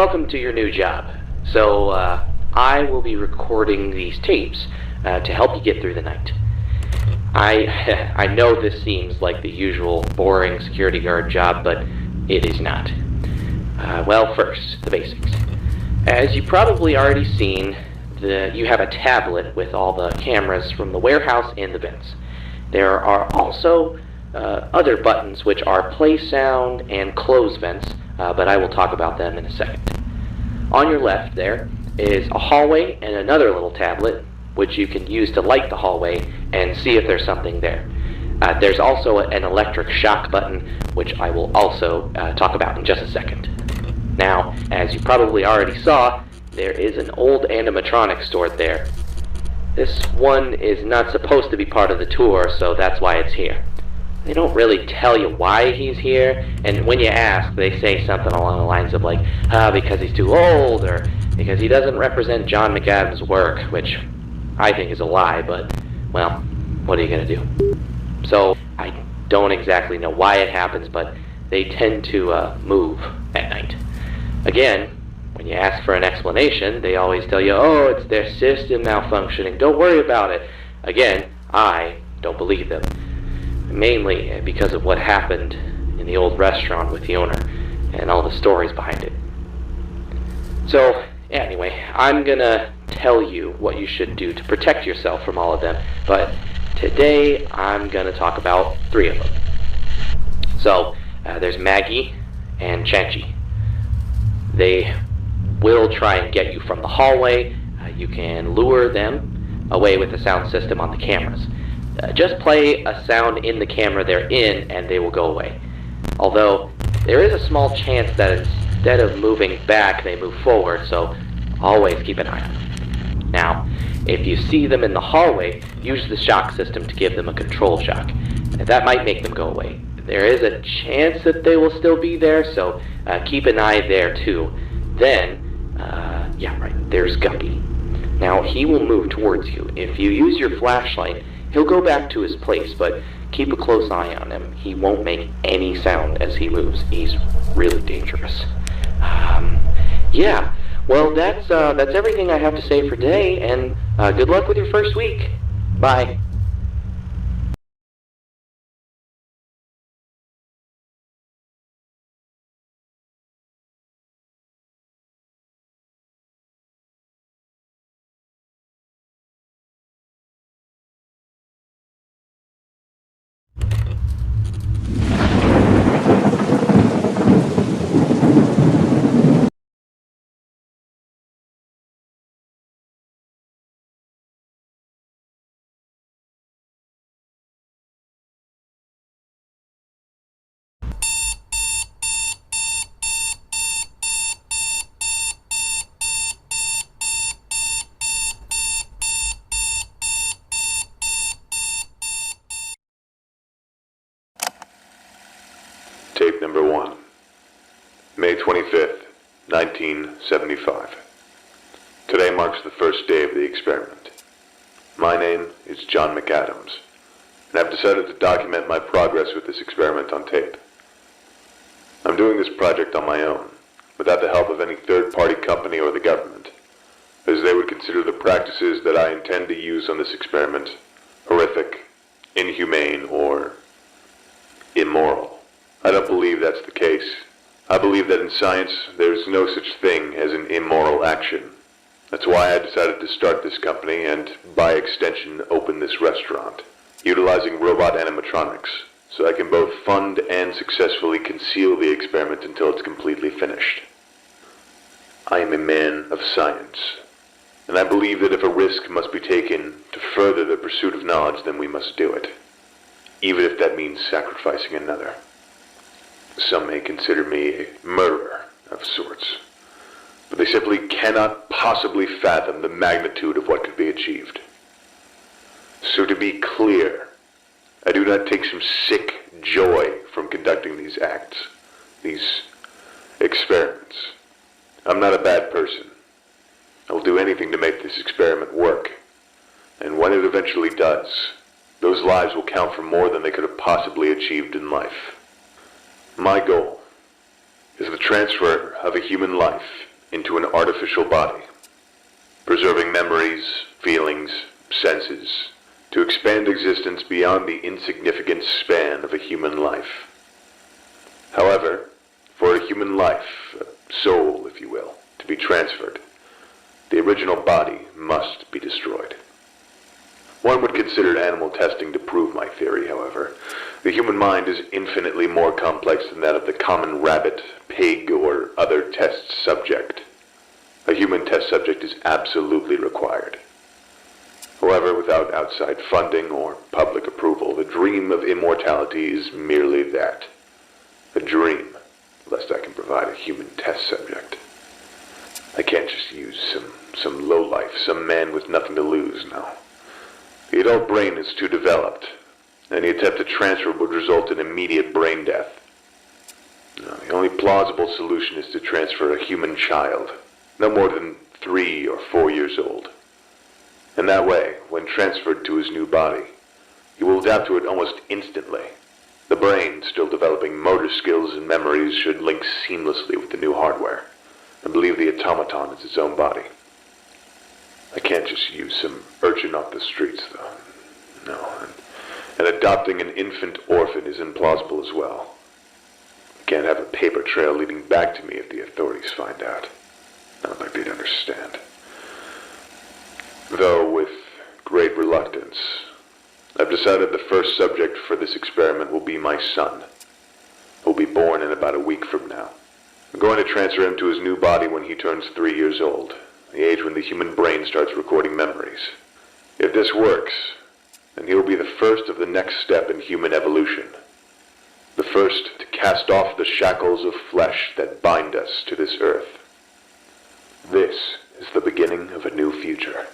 welcome to your new job. So, I will be recording these tapes to help you get through the night. I know this seems like the usual boring security guard job, but it is not. Well, first, the basics. As you've probably already seen, you have a tablet with all the cameras from the warehouse and the vents. There are also other buttons which are play sound and close vents, but I will talk about them in a second. On your left there is a hallway and another little tablet which you can use to light the hallway and see if there's something there. There's also an electric shock button which I will also talk about in just a second. Now, as you probably already saw, there is an old animatronic stored there. This one is not supposed to be part of the tour, so that's why it's here. They don't really tell you why he's here, and when you ask, they say something along the lines of like, because he's too old, or because he doesn't represent John McAdams' work, which I think is a lie, but, well, what are you gonna do? So, I don't exactly know why it happens, but they tend to move at night. Again, when you ask for an explanation, they always tell you, oh, it's their system malfunctioning, don't worry about it. Again, I don't believe them. Mainly because of what happened in the old restaurant with the owner and all the stories behind it. So, anyway, I'm gonna tell you what you should do to protect yourself from all of them, but today I'm gonna talk about 3 of them. So, there's Maggie and Chanchi. They will try and get you from the hallway. You can lure them away with the sound system on the cameras. Just play a sound in the camera they're in and they will go away. Although, there is a small chance that instead of moving back, they move forward, so always keep an eye on them. Now, if you see them in the hallway, use the shock system to give them a control shock. That might make them go away. There is a chance that they will still be there, so keep an eye there too. Then, there's Guppy. Now, he will move towards you. If you use your flashlight, he'll go back to his place, but keep a close eye on him. He won't make any sound as he moves. He's really dangerous. Well, that's everything I have to say for today, and good luck with your first week. Bye. Tape number 1, May 25th, 1975. Today marks the first day of the experiment. My name is John McAdams, and I've decided to document my progress with this experiment on tape. I'm doing this project on my own, without the help of any third-party company or the government, as they would consider the practices that I intend to use on this experiment horrific, inhumane, or immoral. I don't believe that's the case. I believe that in science, there's no such thing as an immoral action. That's why I decided to start this company and, by extension, open this restaurant, utilizing robot animatronics, so I can both fund and successfully conceal the experiment until it's completely finished. I am a man of science, and I believe that if a risk must be taken to further the pursuit of knowledge, then we must do it, even if that means sacrificing another. Some may consider me a murderer of sorts, but they simply cannot possibly fathom the magnitude of what could be achieved. So to be clear, I do not take some sick joy from conducting these acts, these experiments. I'm not a bad person. I will do anything to make this experiment work, and when it eventually does, those lives will count for more than they could have possibly achieved in life. My goal is the transfer of a human life into an artificial body, preserving memories, feelings, senses, to expand existence beyond the insignificant span of a human life. However, for a human life, a soul, if you will, to be transferred, the original body must be destroyed. One would consider animal testing to prove my theory, however. The human mind is infinitely more complex than that of the common rabbit, pig, or other test subject. A human test subject is absolutely required. However, without outside funding or public approval, the dream of immortality is merely that. A dream, lest I can provide a human test subject. I can't just use some lowlife, some man with nothing to lose, no. The adult brain is too developed. Any attempt to transfer would result in immediate brain death. No, the only plausible solution is to transfer a human child, no more than 3 or 4 years old. In that way, when transferred to his new body, he will adapt to it almost instantly. The brain, still developing motor skills and memories, should link seamlessly with the new hardware, and believe the automaton is its own body. I can't just use some urchin off the streets, though. No, and adopting an infant orphan is implausible as well. I can't have a paper trail leading back to me if the authorities find out. Not like they'd understand. Though with great reluctance, I've decided the first subject for this experiment will be my son, who will be born in about a week from now. I'm going to transfer him to his new body when he turns 3 years old, the age when the human brain starts recording memories. If this works, then he'll be the first of the next step in human evolution. The first to cast off the shackles of flesh that bind us to this earth. This is the beginning of a new future.